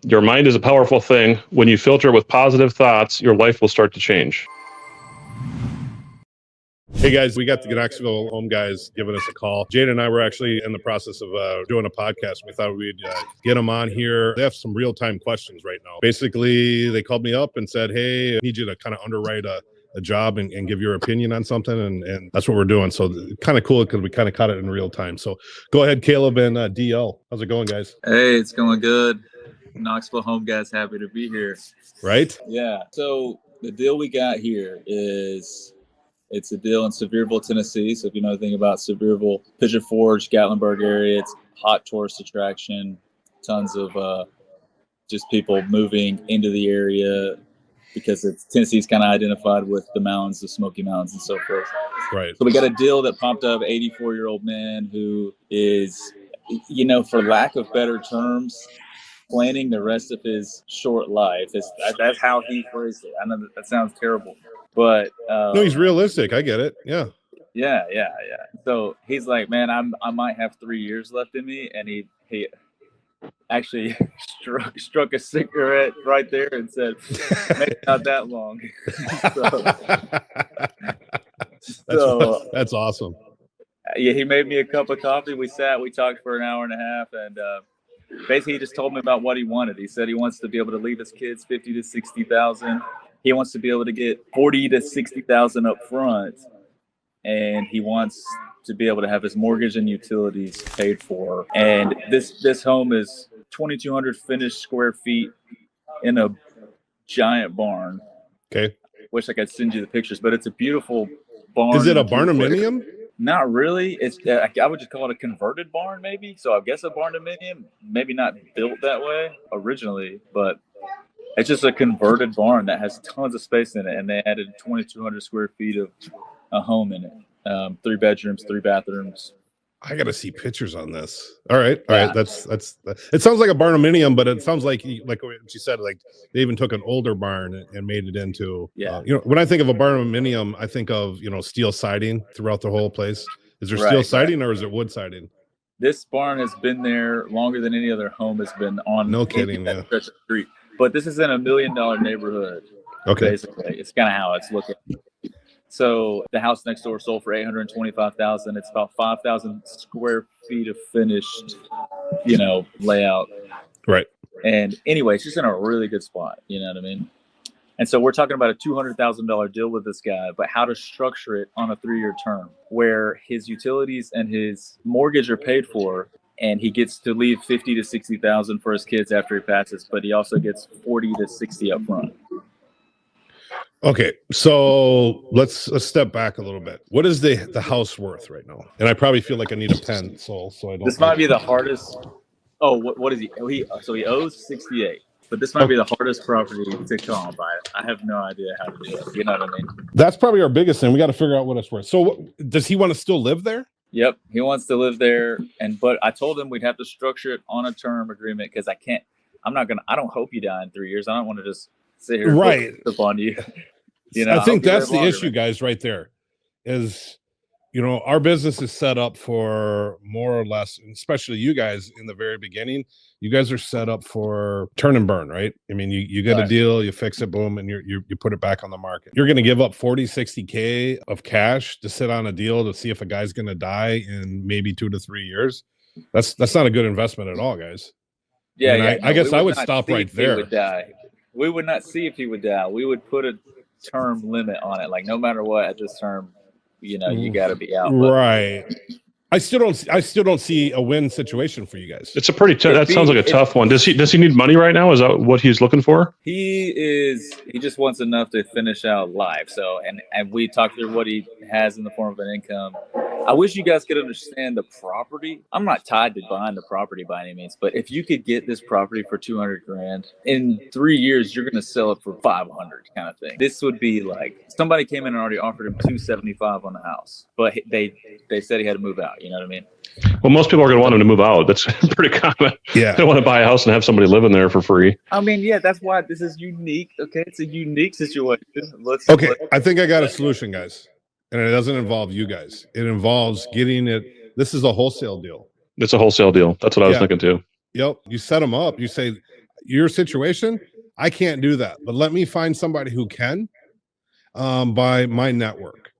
Your mind is a powerful thing. When you filter it with positive thoughts, your life will start to change. Hey guys, we got the Knoxville home guys giving us a call. Jade and I were actually in the process of doing a podcast. We thought we'd get them on here. They have some real-time questions right now. Basically, they called me up and said, hey, I need you to kind of underwrite a job and give your opinion on something, and that's what we're doing. So kind of cool because we kind of caught it in real time. So go ahead, Caleb and DL. How's it going, guys? Hey, it's going good. Knoxville home guys, happy to be here. Right? Yeah. So the deal we got here is it's a deal in Sevierville, Tennessee. So if you know anything about Sevierville, Pigeon Forge, Gatlinburg area, it's hot tourist attraction. Tons of just people moving into the area because Tennessee's kind of identified with the mountains, the Smoky Mountains, and so forth. Right. So we got a deal that popped up. 84-year-old man who is, for lack of better terms, planning the rest of his short life. That's how he phrased it. I know that sounds terrible, but no, he's realistic. I get it. Yeah. So he's like, man, I might have 3 years left in me, and he actually struck a cigarette right there and said, maybe not that long. That's awesome. Yeah, he made me a cup of coffee. We talked for an hour and a half, and basically he just told me about what he wanted. He said he wants to be able to leave his kids $50,000 to $60,000. He wants to be able to get $40,000 to $60,000 up front, and he wants to be able to have his mortgage and utilities paid for. And this home is 2,200 finished square feet in a giant barn. Okay. Wish I could send you the pictures, but it's a beautiful barn. Is it a barndominium? Not really. It's I would just call it a converted barn, maybe. So I guess a barndominium, maybe not built that way originally, but it's just a converted barn that has tons of space in it, and they added 2,200 square feet of a home in it. 3 bedrooms, 3 bathrooms. I got to see pictures on this. All right. That's it sounds like a barndominium, but it sounds like what you said, like they even took an older barn and made it into, when I think of a barndominium, I think of, steel siding throughout the whole place. Is there steel siding or is it wood siding? This barn has been there longer than any other home has been on. No kidding. That stretch of street. But this is in $1 million neighborhood. Okay. Basically, it's kind of how it's looking. So the house next door sold for $825,000. It's about 5,000 square feet of finished, layout. Right. And anyway, it's just in a really good spot. You know what I mean? And so we're talking about a $200,000 deal with this guy, but how to structure it on a 3-year term where his utilities and his mortgage are paid for, and he gets to leave $50,000 to $60,000 for his kids after he passes, but he also gets $40,000 to $60,000 up front. Okay, so let's step back a little bit. What is the house worth right now? And I probably feel like I need a pen, so I don't. This might be the hardest. Oh, what is he? So he owes 68, but this might be the hardest property to come by. I have no idea how to do it. You know what I mean? That's probably our biggest thing. We got to figure out what it's worth. So, does he want to still live there? Yep, he wants to live there, but I told him we'd have to structure it on a term agreement because I don't hope you die in 3 years. I don't want to just sit here and up on you. I think that's the issue, guys, right there is, our business is set up for more or less, especially you guys in the very beginning, you guys are set up for turn and burn, right? I mean, you get a deal, you fix it, boom, and you put it back on the market. You're going to give up 40, 60K of cash to sit on a deal to see if a guy's going to die in maybe 2 to 3 years. That's not a good investment at all, guys. I guess I would stop right there. We would not see if he would die. We would put a term limit on it, like no matter what at this term, you got to be out. Right. I still don't see a win situation for you guys. It's a pretty that sounds like a tough one. Does he need money right now? Is that what he's looking for? He just wants enough to finish out life. So and we talked through what he has in the form of an income. I wish you guys could understand the property. I'm not tied to buying the property by any means, but if you could get this property for $200,000 in 3 years, you're going to sell it for $500 kind of thing. This would be like somebody came in and already offered him $275 on the house, but they said he had to move out. You know what I mean? Well, most people are going to want him to move out. That's pretty common. Yeah. They don't want to buy a house and have somebody living there for free. I mean, yeah, that's why this is unique. Okay. It's a unique situation. I think I got a solution, guys. And it doesn't involve you guys. It involves getting it. This is a wholesale deal. It's a wholesale deal. That's what I was thinking too. Yep. You set them up. You say, your situation, I can't do that, but let me find somebody who can, by my network.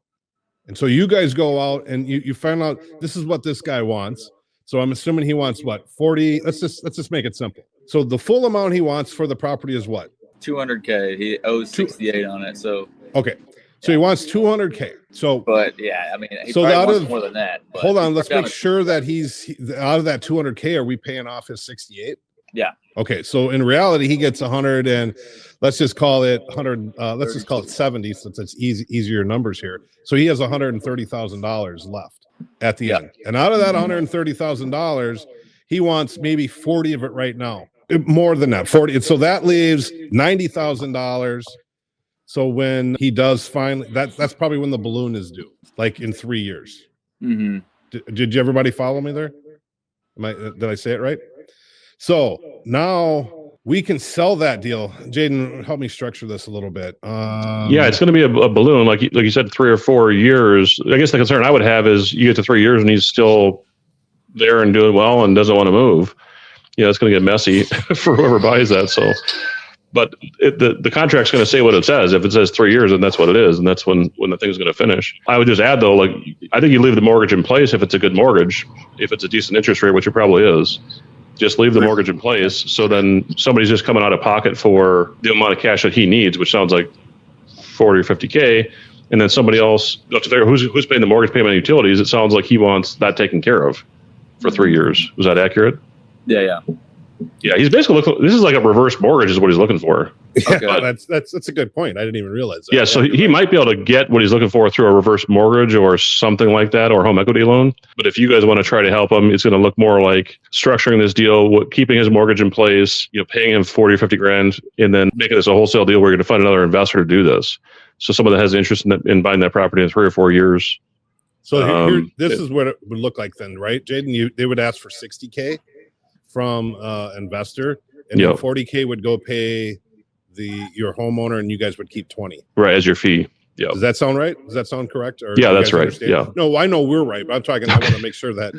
And so you guys go out and you find out this is what this guy wants. So I'm assuming he wants what, 40. Let's just make it simple. So the full amount he wants for the property is what? 200K. He owes 68 on it. So okay. So he wants 200K. So, but yeah, I mean, he so probably out wants of more than that. But hold on, let's make sure that he's out of that 200K. Are we paying off his 68? Yeah. Okay. So in reality, he gets 100, and let's just call it 100. Let's just call it 70, since it's easier numbers here. So he has $130,000 left at the end, and out of that $130,000, he wants maybe 40 of it right now. More than that, 40. So that leaves $90,000. So when he does finally, that's probably when the balloon is due, like in 3 years. Mm-hmm. Did everybody follow me there? Did I say it right? So now we can sell that deal. Jaden, help me structure this a little bit. Yeah, it's going to be a balloon, like you said, 3 or 4 years. I guess the concern I would have is you get to 3 years and he's still there and doing well and doesn't want to move. Yeah, it's going to get messy for whoever buys that. So, but the contract's going to say what it says. If it says 3 years, then that's what it is, and that's when the thing's going to finish. I would just add though, like I think you leave the mortgage in place if it's a good mortgage, if it's a decent interest rate, which it probably is. Just leave the mortgage in place. So then somebody's just coming out of pocket for the amount of cash that he needs, which sounds like 40 or 50K. And then somebody else, who's paying the mortgage payment and utilities, it sounds like he wants that taken care of for 3 years. Was that accurate? Yeah. Yeah, he's basically looking. This is like a reverse mortgage, is what he's looking for. Yeah, okay. That's a good point. I didn't even realize that. Yeah, so he might be able to get what he's looking for through a reverse mortgage or something like that, or home equity loan. But if you guys want to try to help him, it's going to look more like structuring this deal, keeping his mortgage in place, paying him 40 or 50 grand, and then making this a wholesale deal where you're going to find another investor to do this. So someone that has interest in buying that property in 3 or 4 years. So this is what it would look like then, right, Jaden? They would ask for 60K from investor, and then 40K would go pay your homeowner, and you guys would keep 20. Right, as your fee. Yeah. Does that sound right? Does that sound correct? Or yeah, that's right. Understand? Yeah. No, I know we're right, but I want to make sure that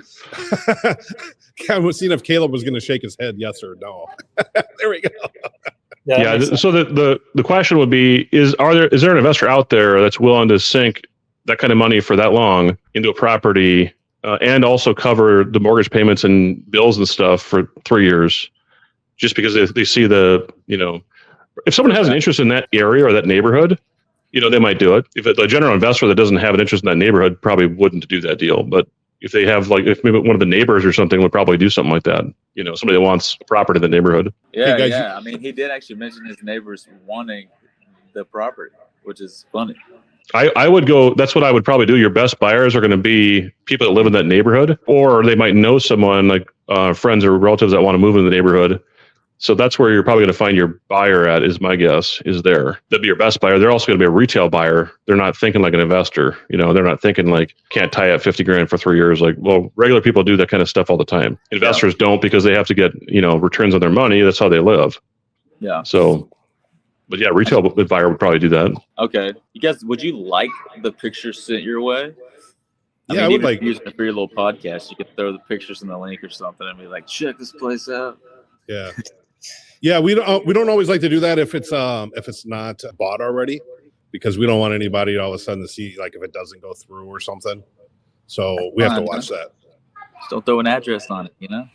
I was seeing if Caleb was going to shake his head yes or no. There we go. Yeah. So the question would be: is there an investor out there that's willing to sink that kind of money for that long into a property and also cover the mortgage payments and bills and stuff for 3 years, just because they see if someone has an interest in that area or that neighborhood, they might do it. If the general investor that doesn't have an interest in that neighborhood probably wouldn't do that deal. But if they have, if maybe one of the neighbors or something would probably do something like that, somebody that wants property in the neighborhood. Yeah, hey guys, I mean, he did actually mention his neighbors wanting the property, which is funny. I would go, that's what I would probably do. Your best buyers are going to be people that live in that neighborhood, or they might know someone like friends or relatives that want to move in the neighborhood. So that's where you're probably going to find your buyer at, is my guess, is there. That'd be your best buyer. They're also going to be a retail buyer. They're not thinking like an investor. They're not thinking like, can't tie up 50 grand for 3 years. Like, well, regular people do that kind of stuff all the time. Investors don't, because they have to get, returns on their money. That's how they live. Yeah. So, but yeah, retail buyer would probably do that. Okay. You guys, would you like the pictures sent your way? I would like using it for your little podcast. You could throw the pictures in the link or something and be like, check this place out. Yeah. Yeah, we don't always like to do that if it's not bought already, because we don't want anybody all of a sudden to see, like, if it doesn't go through or something. So we have to watch that. Just don't throw an address on it,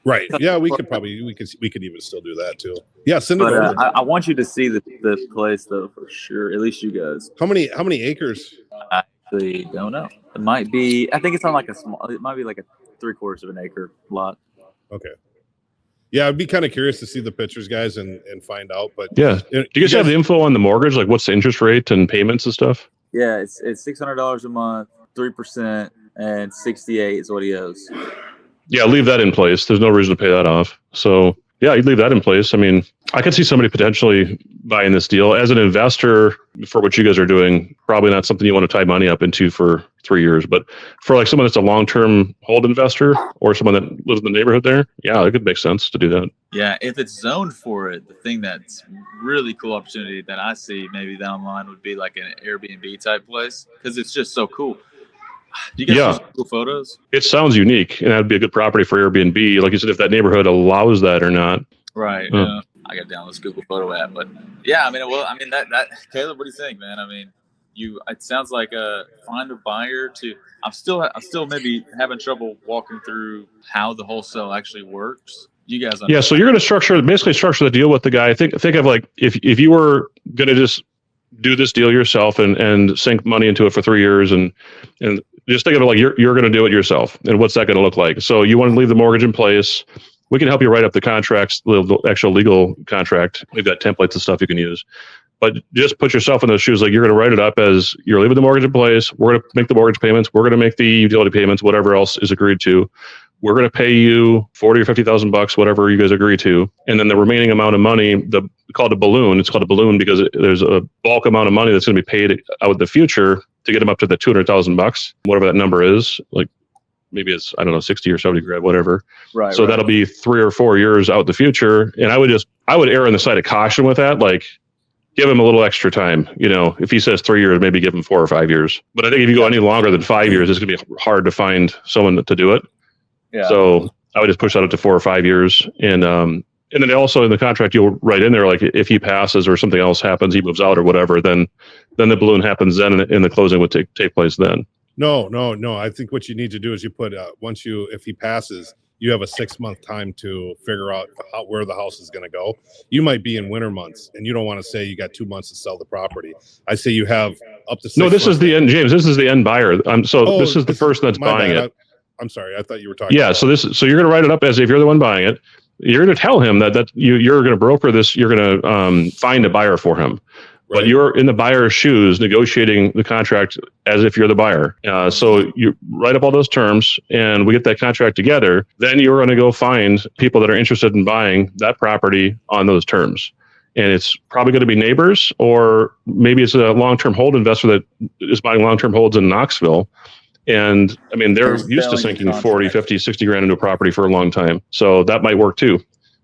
Right. Yeah, we could even still do that too. Yeah, send it over. I want you to see the place though, for sure. At least you guys. How many acres? I actually don't know. It might be. I think it's on like it might be like a 3/4 of an acre lot. Okay. Yeah, I'd be kind of curious to see the pictures, guys, and find out. But yeah, do you guys have the info on the mortgage? Like, what's the interest rate and payments and stuff? Yeah, it's $600 a month, 3%, and 68 is what he owes. Yeah, leave that in place. There's no reason to pay that off. So yeah, you'd leave that in place. I mean, I could see somebody potentially buying this deal as an investor for what you guys are doing. Probably not something you want to tie money up into for 3 years, but for like someone that's a long-term hold investor or someone that lives in the neighborhood there, yeah, it could make sense to do that. Yeah, if it's zoned for it, the thing that's really cool opportunity that I see maybe down the line would be like an Airbnb type place, because it's just so cool. Do you guys see cool photos? It sounds unique, and that'd be a good property for Airbnb. Like you said, if that neighborhood allows that or not. Right. Yeah. I got down this Google Photo app, but yeah, I mean, that Caleb, what do you think, man? I mean, it sounds like find a buyer to. I'm still maybe having trouble walking through how the wholesale actually works. You guys understand? Yeah, so you're going to basically structure the deal with the guy. Think of like if you were going to just do this deal yourself and sink money into it for 3 years and just think of it like you're going to do it yourself, and what's that going to look like? So you want to leave the mortgage in place. We can help you write up the contracts, the actual legal contract. We've got templates and stuff you can use. But just put yourself in those shoes. Like you're going to write it up as you're leaving the mortgage in place. We're going to make the mortgage payments. We're going to make the utility payments, whatever else is agreed to. We're going to pay you $40,000 or $50,000, whatever you guys agree to. And then the remaining amount of money, called a balloon. It's called a balloon because there's a bulk amount of money that's going to be paid out in the future to get them up to the $200,000, whatever that number is. Like maybe it's, I don't know, 60 or 70 grand, whatever. Right. So that'll be 3 or 4 years out in the future. And I would err on the side of caution with that. Like, give him a little extra time. You know, if he says 3 years, maybe give him 4 or 5 years. But I think if you go any longer than 5 years, it's going to be hard to find someone to do it. Yeah. So I would just push that up to 4 or 5 years. And then also in the contract, you'll write in there, like if he passes or something else happens, he moves out or whatever, then the balloon happens then and the closing would take place then. No. I think what you need to do is you put, if he passes, you have a 6-month time to figure out where the house is going to go. You might be in winter months and you don't want to say you got 2 months to sell the property. I say you have up to 6 months. No, this is the end, James. This is the end buyer. This is the person that's buying it. I'm sorry. I thought you were talking. Yeah. So you're going to write it up as if you're the one buying it. You're going to tell him that you're going to broker this. You're going to find a buyer for him. Right. But you're in the buyer's shoes negotiating the contract as if you're the buyer. So you write up all those terms and we get that contract together. Then you're going to go find people that are interested in buying that property on those terms. And it's probably going to be neighbors, or maybe it's a long-term hold investor that is buying long-term holds in Knoxville. And I mean, they're used to sinking 40, 50, 60 grand into a property for a long time. So that might work too.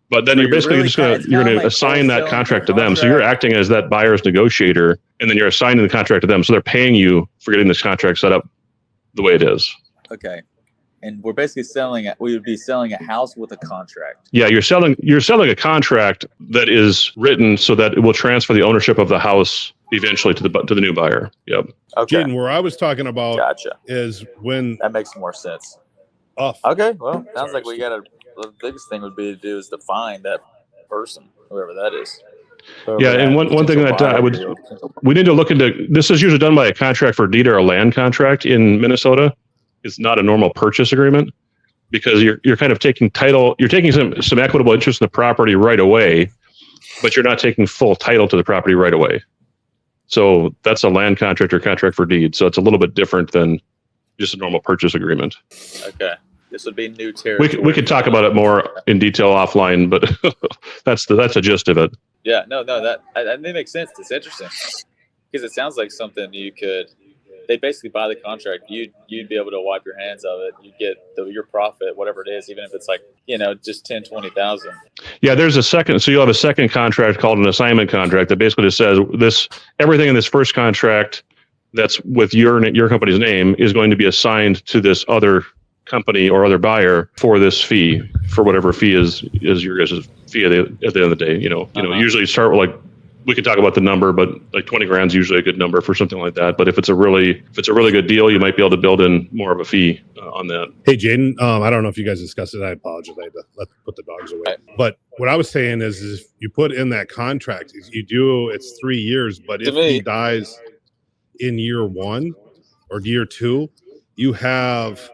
But then you're basically really you're going to assign that contract to them. So you're acting as that buyer's negotiator, and then you're assigning the contract to them. So they're paying you for getting this contract set up the way it is. Okay. And we're basically we would be selling a house with a contract. Yeah, you're selling a contract that is written so that it will transfer the ownership of the house eventually to the new buyer. Yep. Okay. Jaden, where I was talking about is when that makes more sense. Okay. Well, sounds like the biggest thing would be to do is to find that person, whoever that is. Yeah, and one thing that we need to look into, this is usually done by a contract for deed or a land contract in Minnesota. It's not a normal purchase agreement because you're kind of taking title, you're taking some equitable interest in the property right away, but you're not taking full title to the property right away. So that's a land contract or contract for deed. So it's a little bit different than just a normal purchase agreement. Okay. This would be new territory. We could talk about it more in detail offline, but that's the gist of it. Yeah, no, that makes sense. It's interesting because it sounds like something they basically buy the contract. You'd be able to wipe your hands of it. You'd get your profit, whatever it is, even if it's like, just 10, 20,000. Yeah, there's a second. So you'll have a second contract called an assignment contract that basically just says everything in this first contract that's with your company's name is going to be assigned to this other company or other buyer for this fee, for whatever fee is your guys' fee at the end of the day. Usually start with like, we could talk about the number, but like 20 grand is usually a good number for something like that. But if it's a really good deal, you might be able to build in more of a fee on that. Hey, Jaden, I don't know if you guys discussed it. I apologize. I had to put the dogs away. But what I was saying is if you put in that contract, it's 3 years, but if he dies in year 1 or year 2, you have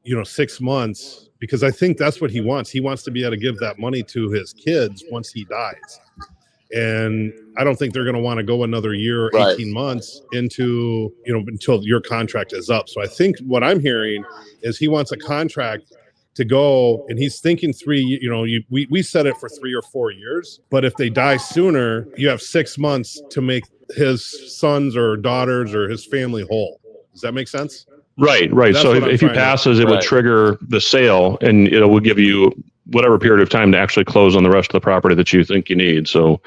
6 months, because I think that's what he wants. He wants to be able to give that money to his kids once he dies. And I don't think they're going to want to go another year, 18 months into, until your contract is up. So I think what I'm hearing is he wants a contract to go, and he's thinking we set it for 3 or 4 years, but if they die sooner, you have 6 months to make his sons or daughters or his family whole. Does that make sense? Right. So if he passes, it would trigger the sale, and it will give you whatever period of time to actually close on the rest of the property that you think you need. So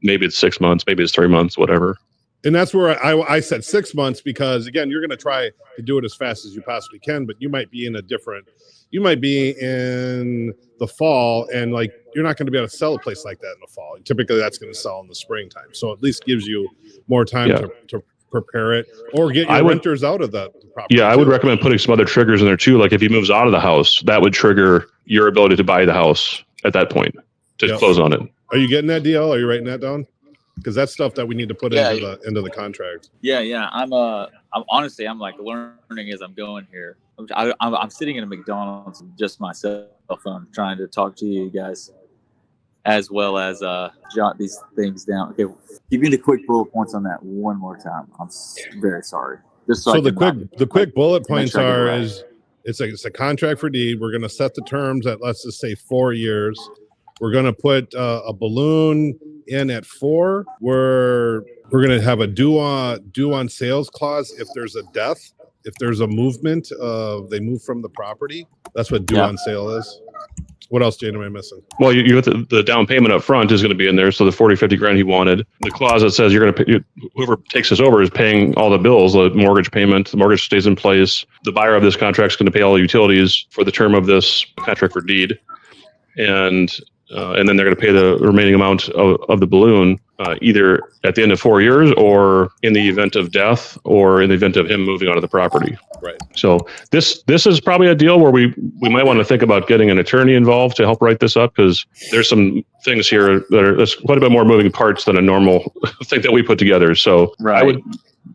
maybe it's 6 months, maybe it's 3 months, whatever. And that's where I said 6 months, because again, you're going to try to do it as fast as you possibly can, but you might be in a different, you might be in the fall, and like you're not going to be able to sell a place like that in the fall. Typically, that's going to sell in the springtime. So at least gives you more time to prepare it or get your renters out of the property. Yeah, I would recommend putting some other triggers in there too. Like if he moves out of the house, that would trigger your ability to buy the house at that point to close on it. Are you getting that, DL? Are you writing that down? Because that's stuff that we need to put into the contract. Yeah. I'm honestly, I'm like learning as I'm going here. I'm sitting in a McDonald's just myself. I'm trying to talk to you guys as well as jot these things down. Okay, give me the quick bullet points on that one more time. I'm very sorry. Just so the quick bullet points are it's a contract for deed. We're going to set the terms at, let's just say, 4 years. We're going to put a balloon in at 4. We're going to have a due on sales clause if there's a death, if there's a movement they move from the property. That's what due on sale is. What else, Jane, am I missing? Well, you got the down payment up front is going to be in there. So the 40, 50 grand he wanted. The clause that says you're going to pay, whoever takes this over is paying all the bills, the mortgage payment, the mortgage stays in place. The buyer of this contract is going to pay all the utilities for the term of this contract for deed. And then they're going to pay the remaining amount of the balloon either at the end of 4 years or in the event of death or in the event of him moving out of the property. Right. So this is probably a deal where we might want to think about getting an attorney involved to help write this up, because there's some things here there's quite a bit more moving parts than a normal thing that we put together. So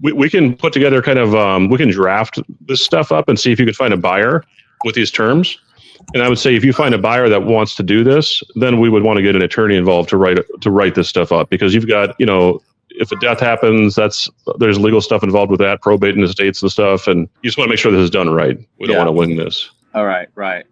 we can put together kind of we can draft this stuff up and see if you could find a buyer with these terms. And I would say if you find a buyer that wants to do this, then we would want to get an attorney involved to write this stuff up, because you've got, if a death happens, there's legal stuff involved with that, probate and estates and stuff, and you just want to make sure this is done right. We don't want to wing this. All right.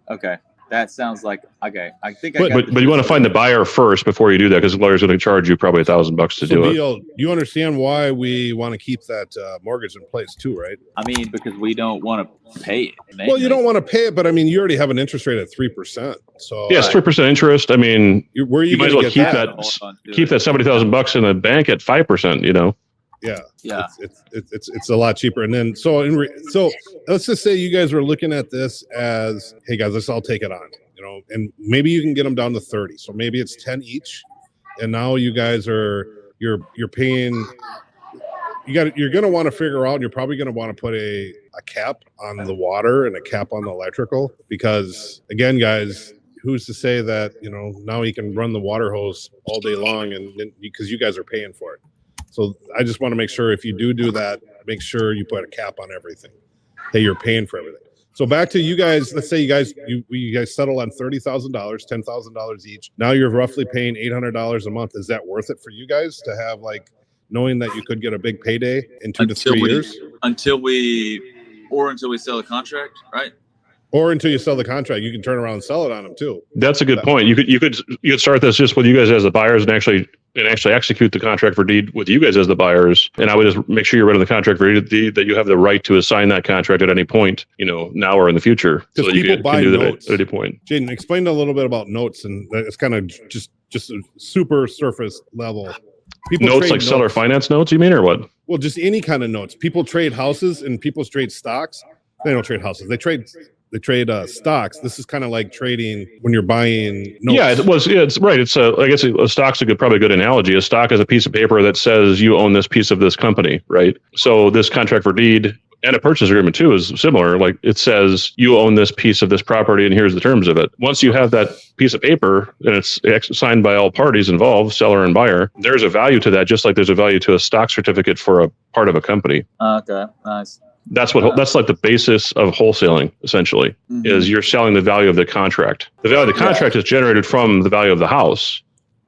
Okay. That sounds like okay. I think. But you want to find the buyer first before you do that, because the lawyer's going to charge you probably $1,000 to do it. You understand why we want to keep that mortgage in place too, right? I mean, because we don't want to pay it. Well, you don't want to pay it, but I mean, you already have an interest rate at 3%. So yes, 3% interest. I mean, you might as well keep that $70,000 in the bank at 5%. Yeah. It's a lot cheaper. And then so let's just say you guys were looking at this as, hey guys, let's all take it on, and maybe you can get them down to 30. So maybe it's 10 each, and now you guys you're paying. You're going to want to figure out, and you're probably going to want to put a cap on the water and a cap on the electrical, because again, guys, who's to say that now he can run the water hose all day long, and because you guys are paying for it. So I just want to make sure if you do that, make sure you put a cap on everything. Hey, you're paying for everything. So back to you guys. Let's say you guys settle on $30,000, $10,000 each. Now you're roughly paying $800 a month. Is that worth it for you guys to have, like, knowing that you could get a big payday in 2 to 3 years? Until we sell the contract, right? Or until you sell the contract, you can turn around and sell it on them too. That's a good point. You could start this just with you guys as the buyers and actually execute the contract for deed with you guys as the buyers. And I would just make sure you're writing the contract for deed that you have the right to assign that contract at any point, now or in the people so you can do that at any point. Jaden, explain a little bit about notes, and it's kind of just a super surface level. Notes like seller finance notes, you mean, or what? Well, just any kind of notes. People trade houses and people trade stocks. They don't trade houses. They trade stocks. This is kind of like trading when you're buying notes. Yeah, it's right. It's I guess a stock's probably a good analogy. A stock is a piece of paper that says you own this piece of this company, right? So this contract for deed and a purchase agreement too is similar. Like it says you own this piece of this property and here's the terms of it. Once you have that piece of paper and it's signed by all parties involved, seller and buyer, there's a value to that, just like there's a value to a stock certificate for a part of a company. Okay, nice. That's like the basis of wholesaling, essentially, is you're selling the value of the contract. The value of the contract is generated from the value of the house,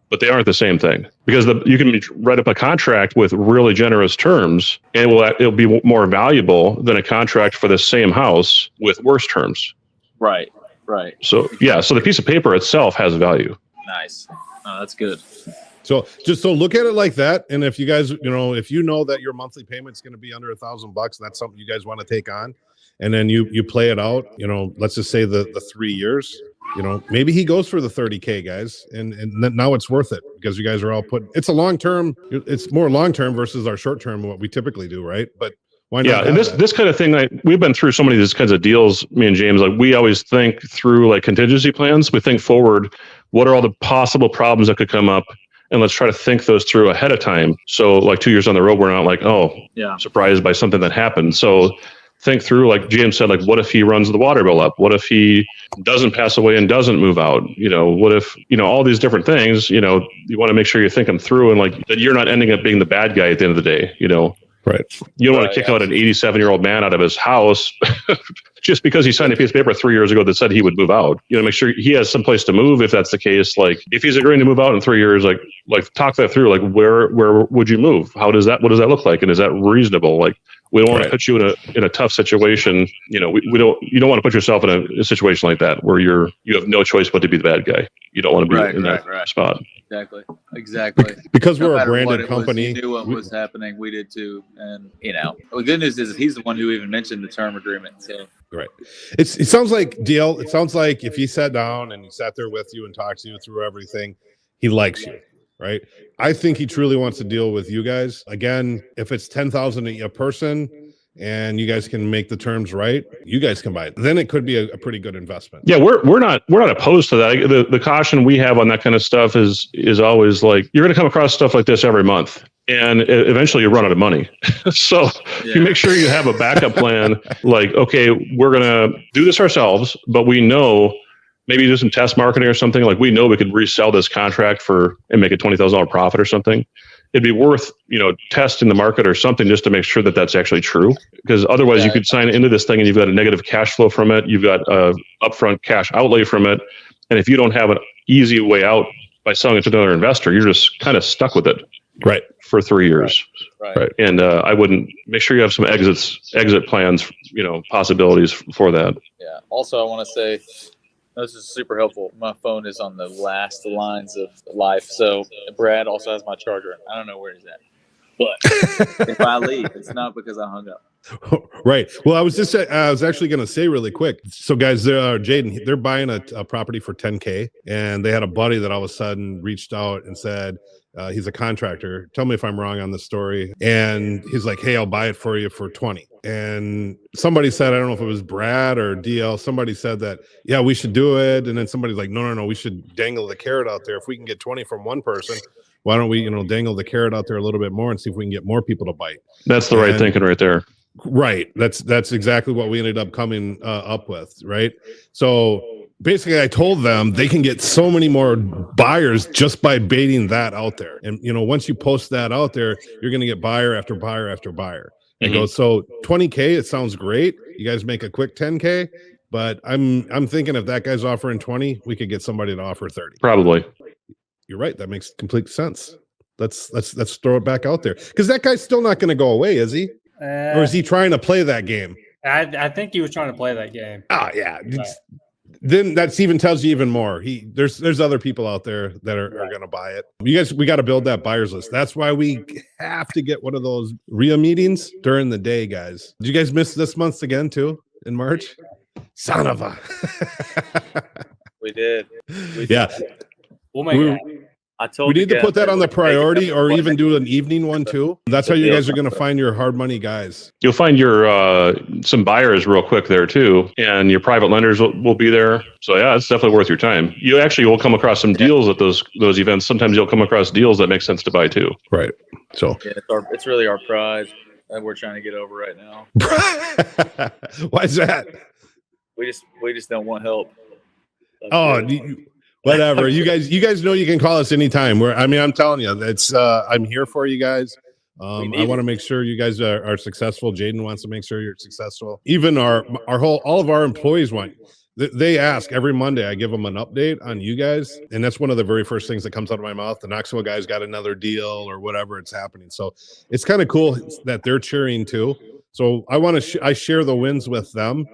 but they aren't the same thing, because you can write up a contract with really generous terms and it'll be more valuable than a contract for the same house with worse terms. Right. So the piece of paper itself has value. Nice. That's good. So look at it like that. And if you guys, if you know that your monthly payment's going to be under $1,000, that's something you guys want to take on, and then you play it out, let's just say the 3 years, maybe he goes for the 30K, guys. And now it's worth it, because you guys are all it's more long-term versus our short-term, what we typically do. Right. But Why not? Yeah, and this kind of thing, like, we've been through so many of these kinds of deals, me and James. Like, we always think through like contingency plans. We think forward. What are all the possible problems that could come up? And let's try to think those through ahead of time. So like 2 years on the road, we're not like, oh, surprised by something that happened. So think through, like James said, like, what if he runs the water bill up? What if he doesn't pass away and doesn't move out? What if, all these different things, you want to make sure you're thinking through, and like that you're not ending up being the bad guy at the end of the day, Right. You don't want to kick out an 87-year-old man out of his house just because he signed a piece of paper 3 years ago that said he would move out. Make sure he has some place to move if that's the case. Like, if he's agreeing to move out in 3 years, like talk that through. Like, where would you move? What does that look like? And is that reasonable? Like, we don't want to put you in a tough situation. You don't want to put yourself in a situation like that where you have no choice but to be the bad guy. You don't want to be in that spot. Exactly. Because we're a branded company. He knew what was happening. We did too. And the good news is he's the one who even mentioned the term agreement. So right. It sounds like DL. It sounds like if he sat down and he sat there with you and talked to you through everything, he likes you. Right. I think he truly wants to deal with you guys. Again, if it's $10,000 a person and you guys can make the terms right, you guys can buy it. Then it could be a pretty good investment. Yeah, we're not opposed to that. The caution we have on that kind of stuff is always like, you're going to come across stuff like this every month, and eventually you run out of money. So you make sure you have a backup plan. Like, okay, we're going to do this ourselves, but we know, maybe do some test marketing or something. Like, we know we could resell this contract and make a $20,000 profit or something. It'd be worth, testing the market or something just to make sure that that's actually true. Because otherwise you could sign into this thing and you've got a negative cash flow from it. You've got a upfront cash outlay from it. And if you don't have an easy way out by selling it to another investor, you're just kind of stuck with it. Right. For 3 years. Right. And I wouldn't, make sure you have some exit plans, possibilities for that. Yeah. Also, I want to say, this is super helpful. My phone is on the last lines of life. So Brad also has my charger. I don't know where he's at. But if I leave, it's not because I hung up. Right. Well, I was actually going to say really quick. So guys, Jaden, they're buying a property for $10K, and they had a buddy that all of a sudden reached out and said, he's a contractor. Tell me if I'm wrong on the story. And he's like, hey, I'll buy it for you for 20. And somebody said, I don't know if it was Brad or DL, somebody said that, yeah, we should do it. And then somebody's like, no, we should dangle the carrot out there. If we can get 20 from one person, why don't we, dangle the carrot out there a little bit more and see if we can get more people to bite. That's the right thinking right there. Right. That's exactly what we ended up coming up with. Right. So basically I told them they can get so many more buyers just by baiting that out there. And, once you post that out there, you're going to get buyer after buyer after buyer. And goes, so 20K, it sounds great. You guys make a quick 10K, but I'm thinking if that guy's offering 20, we could get somebody to offer 30. Probably. You're right. That makes complete sense. Let's throw it back out there, because that guy's still not going to go away, is he? Or is he trying to play that game? I think he was trying to play that game. Oh yeah. Then that's even tells you even more. There's other people out there that are going to buy it. You guys, we got to build that buyers list. That's why we have to get one of those RIA meetings during the day, guys. Did you guys miss this month's again too in March? Son of a. We did. Yeah. We'll make it. We need to put that on the priority, or even do an evening one too. That's how you guys are going to find your hard money guys. You'll find your some buyers real quick there too, and your private lenders will be there. So yeah, it's definitely worth your time. You actually will come across some deals at those events. Sometimes you'll come across deals that make sense to buy too. Right. So it's really our pride that we're trying to get over right now. Why is that? We just don't want help. Whatever. You guys know you can call us anytime. I'm telling you, that's I'm here for you guys. I want to make sure you guys are successful. Jaden wants to make sure you're successful. Even all of our employees want. They ask every Monday. I give them an update on you guys, and that's one of the very first things that comes out of my mouth. The Knoxville guys got another deal or whatever it's happening. So it's kind of cool that they're cheering too. So I share the wins with them.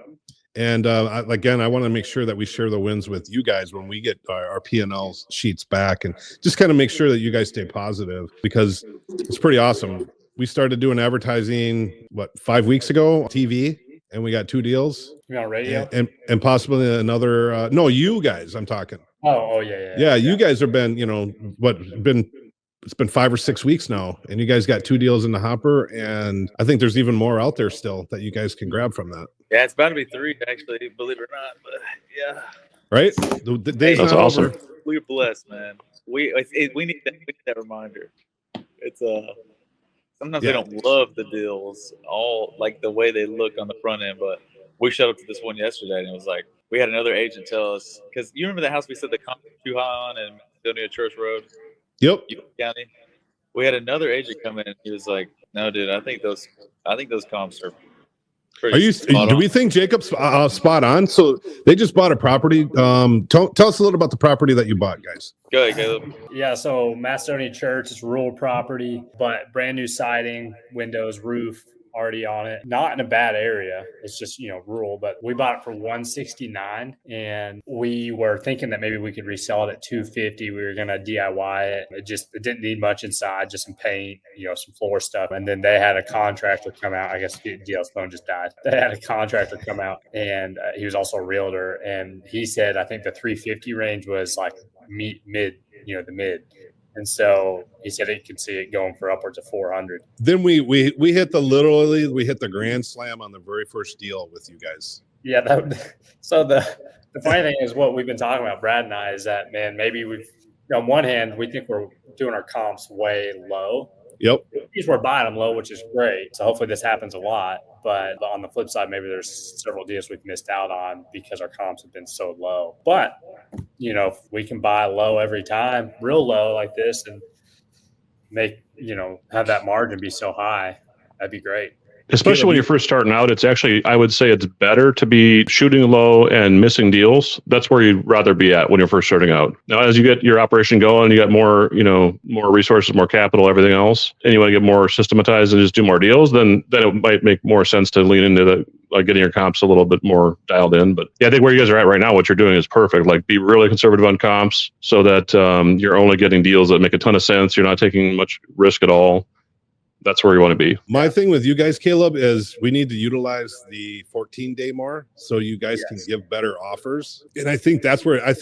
And again, I want to make sure that we share the wins with you guys when we get our P&L sheets back, and just kind of make sure that you guys stay positive, because it's pretty awesome. We started doing advertising, 5 weeks ago, TV, and we got 2 deals. You on radio? And possibly another. No, you guys, I'm talking. Oh yeah. Yeah, you guys have been, been it's been 5 or 6 weeks now, and you guys got 2 deals in the hopper, and I think there's even more out there still that you guys can grab from that. Yeah, it's about to be 3 actually, believe it or not. But yeah, right. The day's That's not awesome. over. We're blessed, man. We need that reminder. It's sometimes they don't love the deals all like the way they look on the front end, but we showed up to this one yesterday, and it was like we had another agent tell us, because you remember the house we said the comps were too high on in Macedonia Church Road, Yep. County. We had another agent come in, and he was like, "No, dude, I think those comps are pretty." Are you? Do we think Jacob's spot on? So they just bought a property. Tell us a little about the property that you bought, guys. Go ahead, Caleb. Yeah, so Macedonia Church is rural property, but brand new siding, windows, roof already on it. Not in a bad area. It's just, rural, but we bought it for $169, and we were thinking that maybe we could resell it at $250. We were going to DIY it. It didn't need much inside, just some paint, some floor stuff. And then they had a contractor come out. I guess DL's phone just died. They had a contractor come out, and he was also a realtor. And he said, I think the 350 range was like mid, the mid. And so he said he could see it going for upwards of 400. Then we hit the grand slam on the very first deal with you guys. Yeah. So the funny thing is what we've been talking about, Brad and I, is that, man, maybe on one hand, we think we're doing our comps way low. Yep. We're buying them low, which is great. So hopefully this happens a lot. But on the flip side, maybe there's several deals we've missed out on because our comps have been so low. But, if we can buy low every time, real low like this, and make, have that margin be so high, that'd be great. Especially when you're first starting out, it's actually, I would say it's better to be shooting low and missing deals. That's where you'd rather be at when you're first starting out. Now, as you get your operation going, you got more, more resources, more capital, everything else, and you want to get more systematized and just do more deals, then it might make more sense to lean into getting your comps a little bit more dialed in. But yeah, I think where you guys are at right now, what you're doing is perfect. Like, be really conservative on comps so that you're only getting deals that make a ton of sense. You're not taking much risk at all. That's where you want to be. My thing with you guys, Caleb, is we need to utilize the 14-day more so you guys can give better offers. And I think that's where I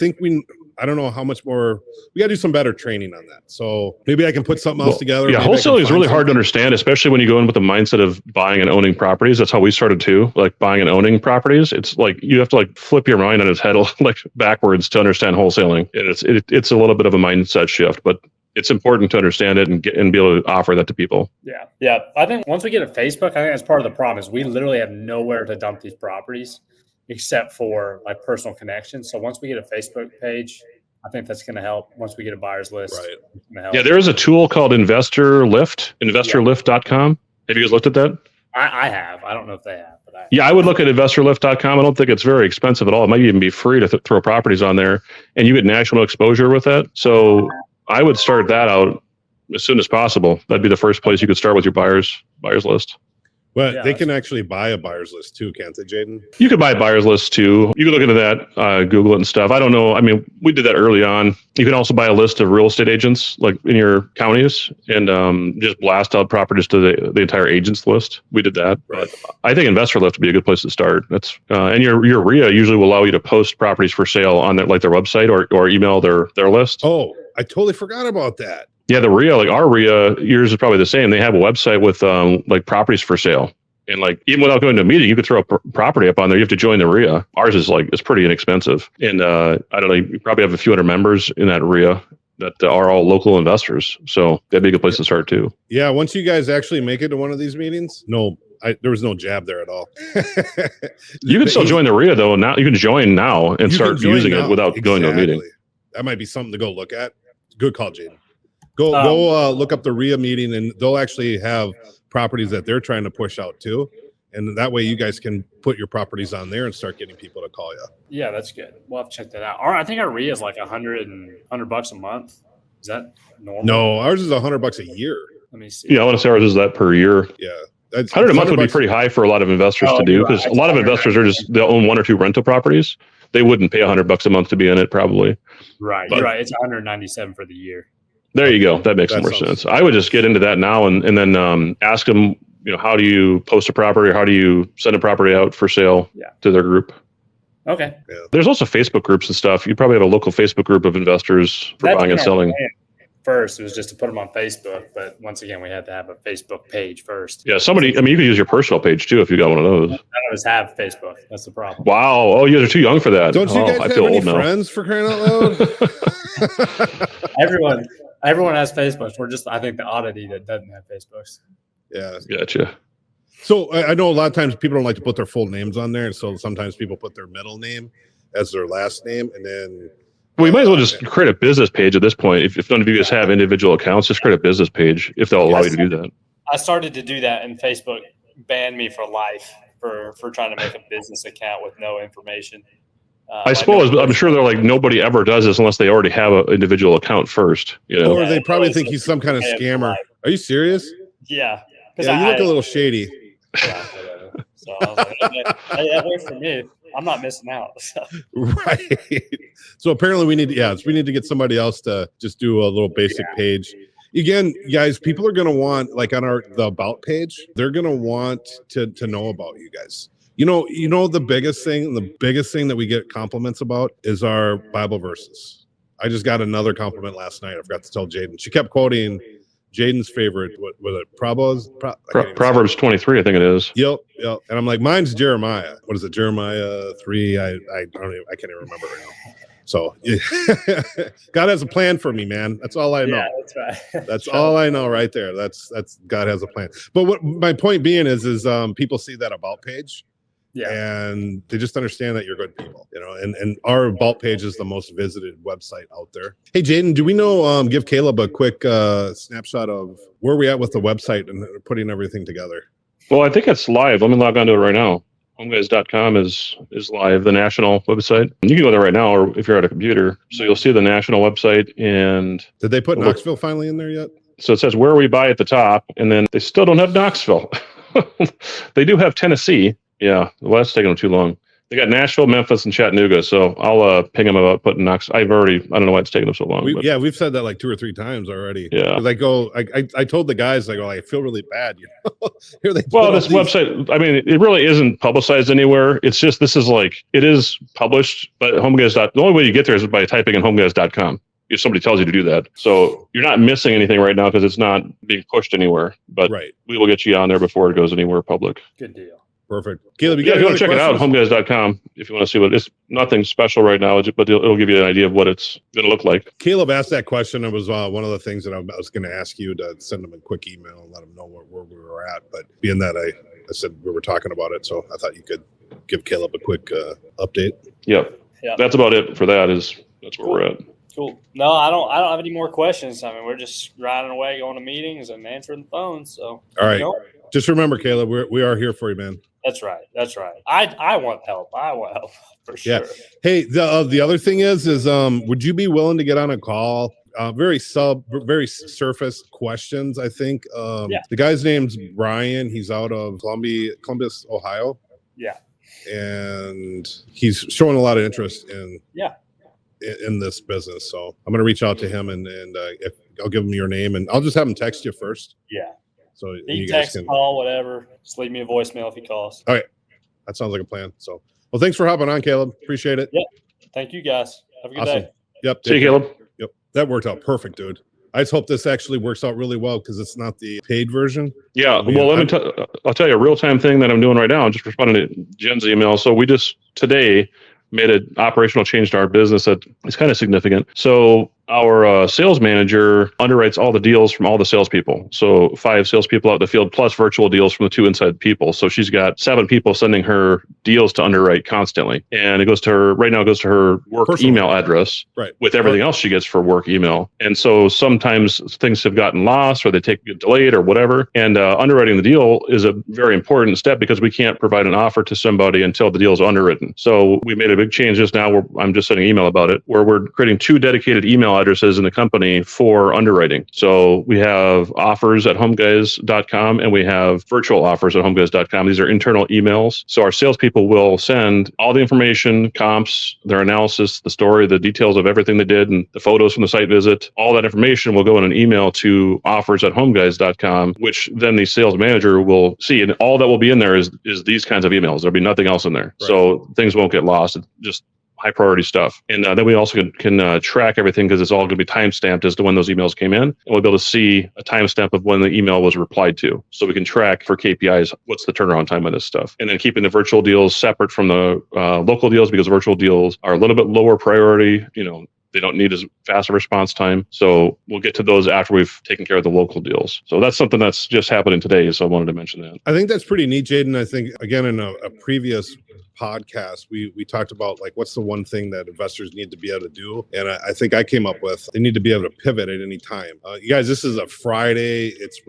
don't know how much more we got to do some better training on that. So maybe I can put something else together. Yeah, wholesaling is really hard to understand, especially when you go in with the mindset of buying and owning properties. That's how we started too, like buying and owning properties. It's like you have to flip your mind on its head like backwards to understand wholesaling. And it's a little bit of a mindset shift, but it's important to understand it and be able to offer that to people. Yeah. Yeah. I think once we get a Facebook, I think that's part of the problem is we literally have nowhere to dump these properties except for personal connections. So once we get a Facebook page, I think that's going to help. Once we get a buyer's list. Right. Yeah. There is a tool called Investor Lift, investorlift.com. Have you guys looked at that? I have. I don't know if they have. But I would look at investorlift.com. I don't think it's very expensive at all. It might even be free to throw properties on there, and you get national exposure with that. So I would start that out as soon as possible. That'd be the first place you could start with your buyers list. Well, they can actually buy a buyer's list too, can't they, Jaden? You could buy a buyer's list too. You can look into that, Google it and stuff. I don't know. I mean, we did that early on. You can also buy a list of real estate agents like in your counties and just blast out properties to the entire agents list. We did that. Right. But I think Investor Lift would be a good place to start. That's and your RIA usually will allow you to post properties for sale on their website or email their list. Oh, I totally forgot about that. Yeah, the RIA, our RIA, yours is probably the same. They have a website with properties for sale. And even without going to a meeting, you could throw a property up on there. You have to join the RIA. Ours is pretty inexpensive. And I don't know, you probably have a few hundred members in that RIA that are all local investors. So that'd be a good place to start too. Yeah, once you guys actually make it to one of these meetings, there was no jab there at all. You can still join the RIA though. Now you can join now and start using it without going to a meeting. That might be something to go look at. Good call, Jaden. Go look up the RIA meeting, and they'll actually have properties that they're trying to push out too. And that way you guys can put your properties on there and start getting people to call you. Yeah, that's good. We'll have to check that out. I think our RIA is like $100 a month. Is that normal? No, ours is $100 a year. Let me see. Yeah, I want to say ours is that per year. Yeah. 100 a month would be pretty high for a lot of investors to do because a lot of investors they'll own 1 or 2 rental properties. They wouldn't pay $100 a month to be in it probably. Right. You're right. It's $197 for the year. There you go. That makes more sense. I would just get into that now and then ask them, how do you post a property or how do you send a property out for sale to their group? Okay. Yeah. There's also Facebook groups and stuff. You probably have a local Facebook group of investors for buying and selling. first. It was just to put them on Facebook. But once again, we had to have a Facebook page first. Yeah, somebody, I mean, you could use your personal page too if you got one of those. None of us have Facebook. That's the problem. Wow. Oh, you guys are too young for that. Don't you guys I have feel any old now. friends, for crying out loud? Everyone has Facebooks. We're just, I think, the oddity that doesn't have Facebooks. Yeah. Gotcha. So I know a lot of times people don't like to put their full names on there. So sometimes people put their middle name as their last name. And then We might as well just create a business page at this point. If none of you guys have individual accounts, just create a business page if they'll allow you to do that. I started to do that, and Facebook banned me for life for trying to make a business account with no information. I suppose, but I'm sure they're like, nobody ever does this unless they already have an individual account first. You know? Or they probably think he's some kind of scammer. Are you serious? Yeah. Yeah, you look a little shady. Yeah, whatever. So I was like, okay, that works for me. I'm not missing out. So. Right. So apparently we need to get somebody else to just do a little basic page. Again, guys, people are going to want, like on the about page, they're going to want to know about you guys. You know, the biggest thing that we get compliments about is our Bible verses. I just got another compliment last night. I forgot to tell Jaden. She kept quoting Jaden's favorite. What was it? Proverbs 23, I think it is. Yep. And I'm like, mine's Jeremiah. What is it? Jeremiah 3. I can't even remember right now. So God has a plan for me, man. That's all I know. Yeah, that's right. That's all I know right there. That's God has a plan. But what my point being is people see that about page. Yeah. And they just understand that you're good people, you know, and our about page is the most visited website out there. Hey, Jaden, do we know, give Caleb a quick snapshot of where we at with the website and putting everything together? Well, I think it's live. Let me log on to it right now. Homeguys.com is live, the national website. And you can go there right now, or if you're at a computer. So you'll see the national website. And did they put Knoxville finally in there yet? So it says where we buy at the top, and then they still don't have Knoxville. They do have Tennessee. Yeah, well, that's taking them too long. They got Nashville, Memphis, and Chattanooga. So I'll ping them about putting Knoxville. I don't know why it's taking them so long. We've said that like 2 or 3 times already. Yeah. I told the guys, I feel really bad. You know, here they. Well, this website, I mean, it really isn't publicized anywhere. It's just, it is published, but the only way you get there is by typing in homeguys.com. If somebody tells you to do that. So you're not missing anything right now because it's not being pushed anywhere. But we will get you on there before it goes anywhere public. Good deal. Perfect. Caleb, if you want to check it out, homeguys.com, if you want to see it's nothing special right now, but it'll give you an idea of what it's going to look like. Caleb asked that question. It was one of the things that I was going to ask you to send him a quick email and let him know where we were at. But being that I said we were talking about it, so I thought you could give Caleb a quick update. Yep. That's about it for that. That's where we're at. Cool. No, I don't have any more questions. I mean, we're just riding away, going to meetings and answering the phones. So all right. Just remember, Caleb, we are here for you, man. That's right. I want help. For sure. Yeah. Hey, the other thing is would you be willing to get on a call? Very surface questions, I think. The guy's name's Brian. He's out of Columbus, Ohio. Yeah. And he's showing a lot of interest in this business. So I'm going to reach out to him and I'll give him your name and I'll just have him text you first. Yeah. So you text, call, whatever. Just leave me a voicemail if he calls. All right. That sounds like a plan. So, well, thanks for hopping on, Caleb. Appreciate it. Yep. Thank you, guys. Have a good day. Yep. See you, Caleb. Yep. That worked out perfect, dude. I just hope this actually works out really well because it's not the paid version. Yeah. Well, I'll tell you a real-time thing that I'm doing right now. I'm just responding to Jen's email. So we just today made an operational change to our business that is kind of significant. So our sales manager underwrites all the deals from all the salespeople. So 5 salespeople out in the field plus virtual deals from the 2 inside people. So she's got 7 people sending her deals to underwrite constantly. And it goes to her work personal email address with everything else she gets for work email. And so sometimes things have gotten lost or they get delayed or whatever. And underwriting the deal is a very important step because we can't provide an offer to somebody until the deal is underwritten. So we made a big change just now where I'm just sending an email about it, where we're creating 2 dedicated email addresses in the company for underwriting. So we have offers at homeguys.com and we have virtual offers at homeguys.com. These are internal emails. So our salespeople will send all the information, comps, their analysis, the story, the details of everything they did, and the photos from the site visit. All that information will go in an email to offers at homeguys.com, which then the sales manager will see. And all that will be in there is these kinds of emails. There'll be nothing else in there. Right. So things won't get lost. Just high priority stuff. And then we also can track everything because it's all going to be time stamped as to when those emails came in. And we'll be able to see a timestamp of when the email was replied to. So we can track for KPIs, what's the turnaround time on this stuff. And then keeping the virtual deals separate from the local deals, because virtual deals are a little bit lower priority. They don't need as fast a response time. So we'll get to those after we've taken care of the local deals. So that's something that's just happening today. So I wanted to mention that. I think that's pretty neat, Jaden. I think, again, in a previous podcast, we talked about like what's the one thing that investors need to be able to do, and I think I came up with they need to be able to pivot at any time. You guys, this is a Friday. It's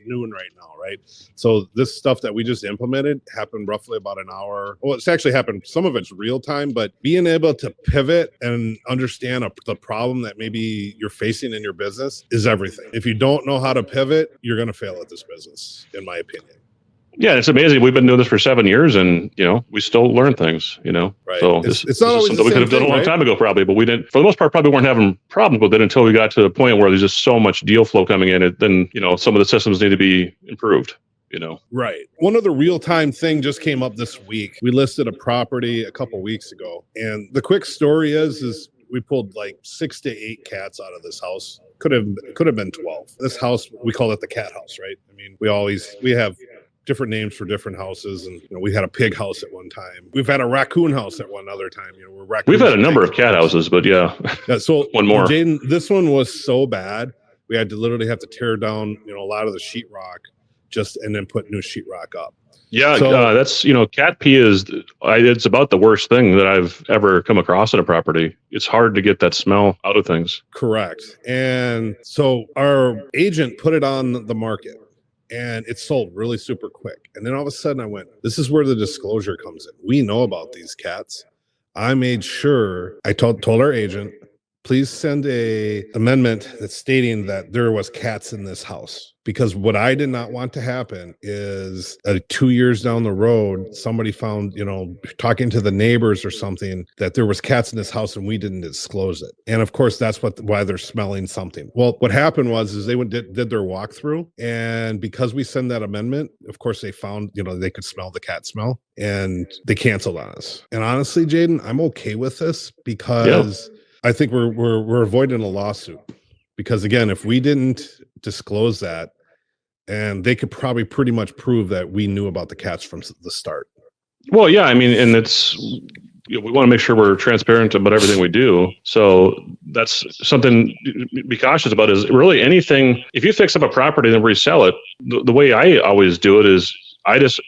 noon right now, right? So this stuff that we just implemented happened roughly about an hour. Well, it's actually happened. Some of it's real time, but being able to pivot and understand the problem that maybe you're facing in your business is everything. If you don't know how to pivot, you're going to fail at this business, in my opinion. Yeah, it's amazing. We've been doing this for 7 years, and we still learn things. Right. So it's this not is always something we could have done a long time ago, probably, but we didn't. For the most part, probably weren't having problems with it until we got to the point where there's just so much deal flow coming in. Then some of the systems need to be improved. Right. One other real-time thing just came up this week. We listed a property a couple weeks ago, and the quick story is we pulled like 6 to 8 cats out of this house. Could have been 12. This house, we call it the cat house, right? I mean, we have different names for different houses, and we had a pig house at one time. We've had a raccoon house at one other time. We've had a number of cat houses, but yeah. So one more. Jaden, this one was so bad we had to literally tear down a lot of the sheetrock and then put new sheetrock up. Yeah, so, that's cat pee it's about the worst thing that I've ever come across in a property. It's hard to get that smell out of things. Correct. And so our agent put it on the market, and it sold really super quick. And then all of a sudden I went, this is where the disclosure comes in. We know about these cats. I made sure I told our agent, please send a amendment that's stating that there was cats in this house. Because what I did not want to happen is 2 years down the road, somebody found, talking to the neighbors or something, that there was cats in this house and we didn't disclose it. And of course, that's why they're smelling something. Well, what happened was they did their walkthrough, and because we send that amendment, of course, they found, they could smell the cat smell, and they canceled on us. And honestly, Jaden, I'm okay with this because I think we're avoiding a lawsuit. Because again, if we didn't disclose that, and they could probably pretty much prove that we knew about the cats from the start. Well, yeah, I mean, and it's we want to make sure we're transparent about everything we do. So that's something to be cautious about. Is really anything. If you fix up a property and resell it, the way I always do it is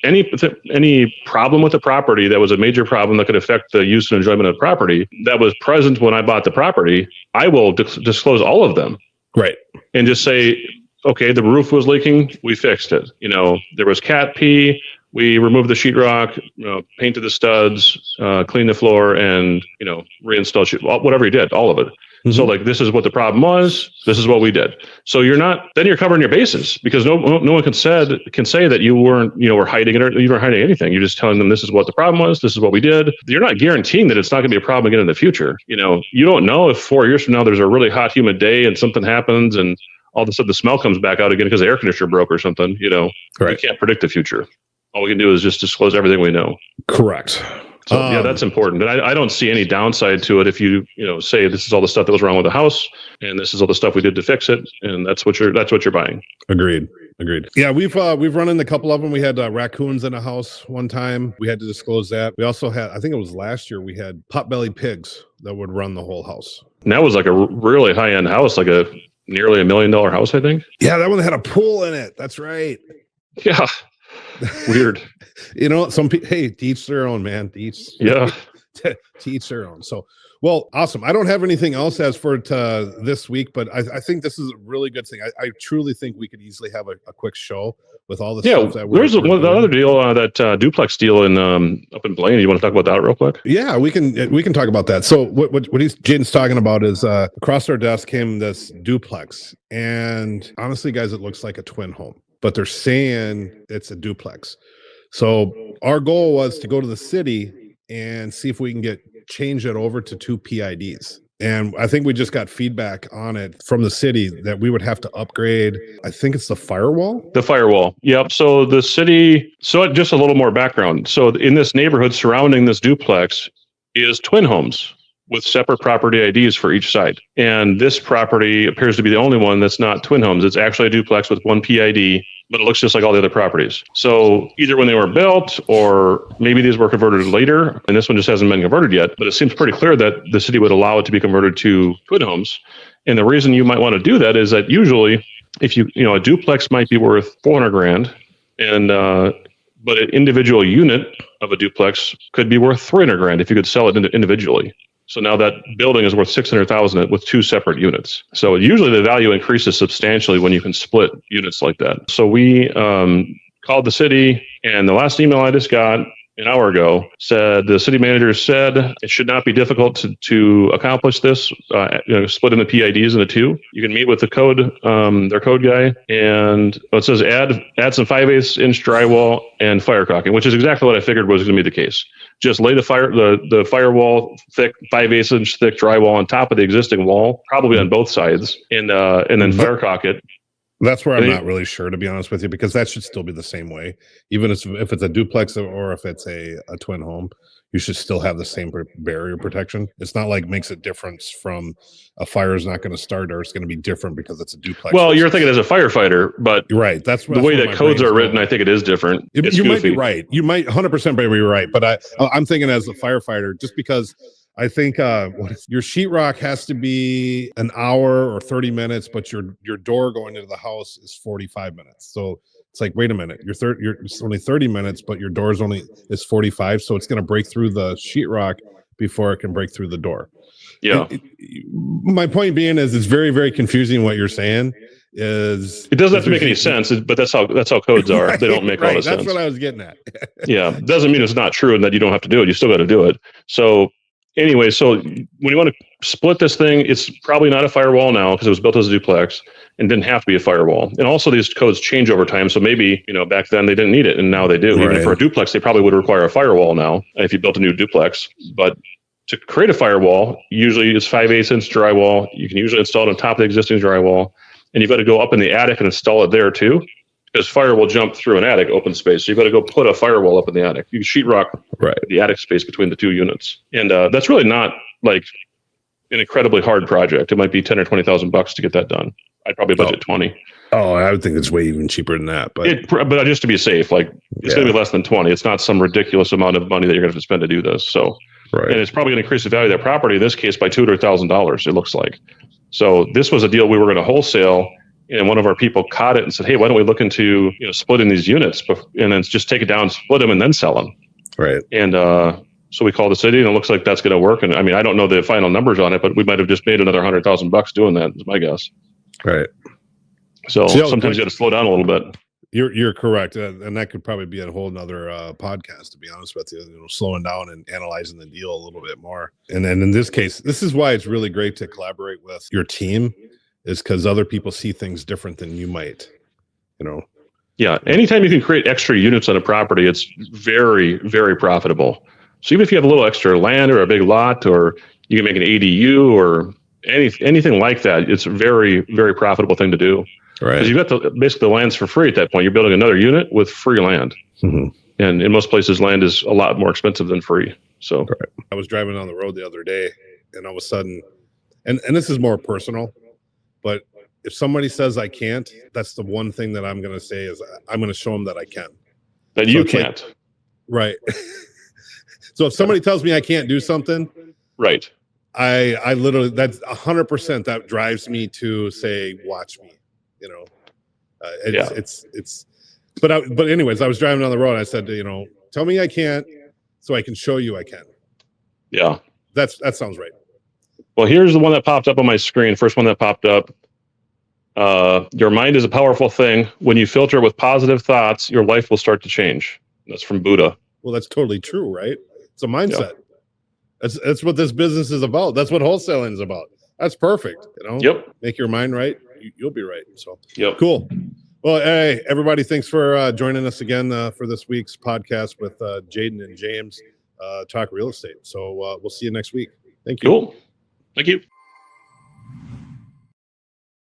any problem with the property that was a major problem that could affect the use and enjoyment of the property that was present when I bought the property, I will disclose all of them. Right. And just say, okay, the roof was leaking, we fixed it. There was cat pee, we removed the sheetrock, painted the studs, cleaned the floor, and reinstalled whatever you did, all of it. Mm-hmm. So this is what the problem was. This is what we did. So then you're covering your bases, because no one can say that you weren't were hiding it, or you weren't hiding anything. You're just telling them this is what the problem was. This is what we did. You're not guaranteeing that it's not going to be a problem again in the future. You don't know if 4 years from now there's a really hot, humid day and something happens and all of a sudden the smell comes back out again because the air conditioner broke or something. Right. You can't predict the future. All we can do is just disclose everything we know. Correct. So that's important. But I don't see any downside to it if you say this is all the stuff that was wrong with the house and this is all the stuff we did to fix it, and that's what you're buying. Agreed. Yeah, we've run into a couple of them. We had raccoons in a house one time. We had to disclose that. We also had, I think it was last year, we had pot-bellied pigs that would run the whole house. And that was like a really high-end house, like a nearly $1 million house, I think. Yeah, that one had a pool in it. That's right. Yeah. Weird. Some people, hey, to each their own, man. To each their own. So, well, awesome. I don't have anything else as for this week, but I think this is a really good thing. I truly think we could easily have a quick show with all the stuff that there's another deal, that duplex deal up in Blaine. You want to talk about that real quick? Yeah, we can talk about that. So what Jaden's talking about is across our desk came this duplex, and honestly, guys, it looks like a twin home, but they're saying it's a duplex. So our goal was to go to the city and see if we can change it over to 2 PIDs. And I think we just got feedback on it from the city that we would have to upgrade. I think it's the firewall. The firewall. Yep. So the city, just a little more background. So in this neighborhood surrounding this duplex, is twin homes with separate property IDs for each side. And this property appears to be the only one that's not twin homes. It's actually a duplex with one PID, but it looks just like all the other properties. So either when they were built, or maybe these were converted later, and this one just hasn't been converted yet, but it seems pretty clear that the city would allow it to be converted to twin homes. And the reason you might want to do that is that usually if a duplex might be worth 400 grand, and but an individual unit of a duplex could be worth 300 grand if you could sell it individually. So now that building is worth 600,000 with two separate units. So usually the value increases substantially when you can split units like that. So we called the city, and the last email I just got an hour ago said the city manager said it should not be difficult to accomplish this, splitting the PIDs into two. You can meet with the code, their code guy, and it says add some 5/8 inch drywall and fire caulking, which is exactly what I figured was going to be the case. Just lay the firewall thick, 5/8 inch thick drywall on top of the existing wall, probably on both sides, and then fire caulk it. That's where I'm not really sure, to be honest with you, because that should still be the same way. Even if it's a duplex or if it's a twin home, you should still have the same barrier protection. It's not like makes a difference from a fire is not going to start, or it's going to be different because it's a duplex. Well, you're thinking as a firefighter, but right. That's the way that codes are written. I think it is different. You might be right. You might 100% be right. But I'm thinking as a firefighter, just because I think your sheetrock has to be an hour or 30 minutes, but your door going into the house is 45 minutes. So it's like, wait a minute, it's only 30 minutes, but your door is 45. So it's going to break through the sheetrock before it can break through the door. Yeah. My point being is it's very, very confusing what you're saying. It doesn't have to make any sense, but that's how codes are. Right, they don't make all the sense. That's what I was getting at. Yeah. Doesn't mean it's not true and that you don't have to do it. You still got to do it. So anyway, so when you want to split this thing, it's probably not a firewall now because it was built as a duplex and didn't have to be a firewall. And also these codes change over time. So maybe, back then they didn't need it and now they do. Right. Even for a duplex, they probably would require a firewall now if you built a new duplex. But to create a firewall, usually it's 5/8 inch drywall. You can usually install it on top of the existing drywall. And you've got to go up in the attic and install it there too, because fire will jump through an attic open space. So you've got to go put a firewall up in the attic. You can sheetrock the attic space between the two units. And that's really not like an incredibly hard project. It might be 10 or 20,000 bucks to get that done. I'd probably budget 20. Oh, I would think it's way even cheaper than that. But just to be safe, like it's going to be less than 20. It's not some ridiculous amount of money that you're going to have to spend to do this. So, and it's probably going to increase the value of that property, in this case, by $200,000, it looks like. So this was a deal we were going to wholesale, and one of our people caught it and said, hey, why don't we look into splitting these units and then just take it down, split them, and then sell them. Right. And so we called the city, and it looks like that's going to work. And I mean, I don't know the final numbers on it, but we might have just made another $100,000 doing that, is my guess. Right. So sometimes you got to slow down a little bit. You're correct, and that could probably be a whole nother podcast, to be honest with you. Slowing down and analyzing the deal a little bit more. And then in this case, this is why it's really great to collaborate with your team, is because other people see things different than you might. Yeah. Anytime you can create extra units on a property, it's very, very profitable. So even if you have a little extra land or a big lot, or you can make an ADU or anything like that, it's a very, very profitable thing to do. Right. Because you've got basically the land's for free at that point. You're building another unit with free land. Mm-hmm. And in most places, land is a lot more expensive than free. So I was driving down the road the other day, and all of a sudden, and this is more personal, but if somebody says I can't, that's the one thing that I'm going to say is I'm going to show them that I can. That you can't. Right. So if somebody tells me I can't do something, right, I literally, that's 100% that drives me to say, watch me. But anyways, I was driving down the road and I said, tell me I can't so I can show you I can. Yeah. That sounds right. Well, here's the one that popped up on my screen. First one that popped up. Your mind is a powerful thing. When you filter with positive thoughts, your life will start to change. That's from Buddha. Well, that's totally true, right? It's a mindset. Yeah. That's what this business is about. That's what wholesaling is about. That's perfect. Yep. Make your mind right. You'll be right. So cool. Well, hey, everybody, thanks for joining us again for this week's podcast with Jaden and James, Talk Real Estate. So we'll see you next week. Thank you. Cool. Thank you.